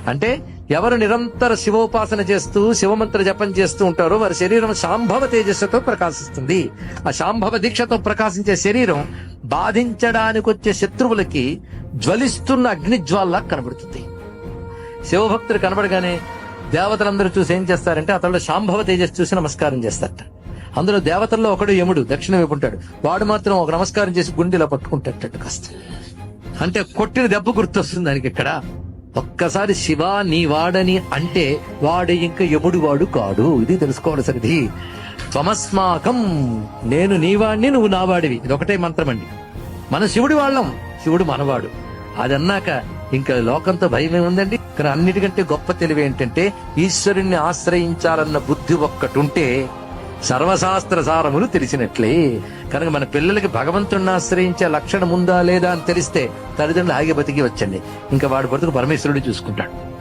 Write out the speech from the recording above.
అంటే ఎవరు నిరంతర శివోపాసన చేస్తూ శివమంత్ర జపం చేస్తూ ఉంటారో వారి శరీరం శాంభవ తేజస్సుతో ప్రకాశిస్తుంది. ఆ శాంభవ దీక్షతో ప్రకాశించే శరీరం బాధించడానికి వచ్చే శత్రువులకి జ్వలిస్తున్న అగ్నిజ్వాల్లా కనబడుతుంది. శివభక్తుడు కనబడగానే దేవతలందరూ చూసి ఏం చేస్తారంటే అతడు శాంభవ తేజస్సు చూసి నమస్కారం చేస్తారట. అందులో దేవతల్లో ఒకడు యముడు దక్షిణ వైపు ఉంటాడు. వాడు మాత్రం ఒక నమస్కారం చేసి గుండెలో పట్టుకుంటాడు కాస్త. అంటే కొట్టిన దెబ్బ గుర్తొస్తుంది దానికి. ఇక్కడ ఒక్కసారి శివ నీ వాడని అంటే వాడు ఇంకా యముడు వాడు కాడు. ఇది తెలుసుకోవాల్సినది. త్వమస్మాకం, నేను నీవాడిని నువ్వు నావాడివి. ఇది ఒకటే మంత్రం అండి. మన శివుడి వాళ్ళం, శివుడు మనవాడు. అది అన్నాక ఇంకా లోకంతో భయం ఏముందండి. ఇక్కడ అన్నిటికంటే గొప్ప తెలివి ఏంటంటే ఈశ్వరుణ్ణి ఆశ్రయించాలన్న బుద్ధి ఒక్కటుంటే సర్వశాస్త్ర సారములు తెలిసినట్లే. కనుక మన పిల్లలకి భగవంతుడిని ఆశ్రయించే లక్షణం ఉందా లేదా అని తెలిస్తే తల్లిదండ్రులు ఆగి బతికి వచ్చండి. ఇంకా వాడి బతుకు పరమేశ్వరుడు చూసుకుంటాడు.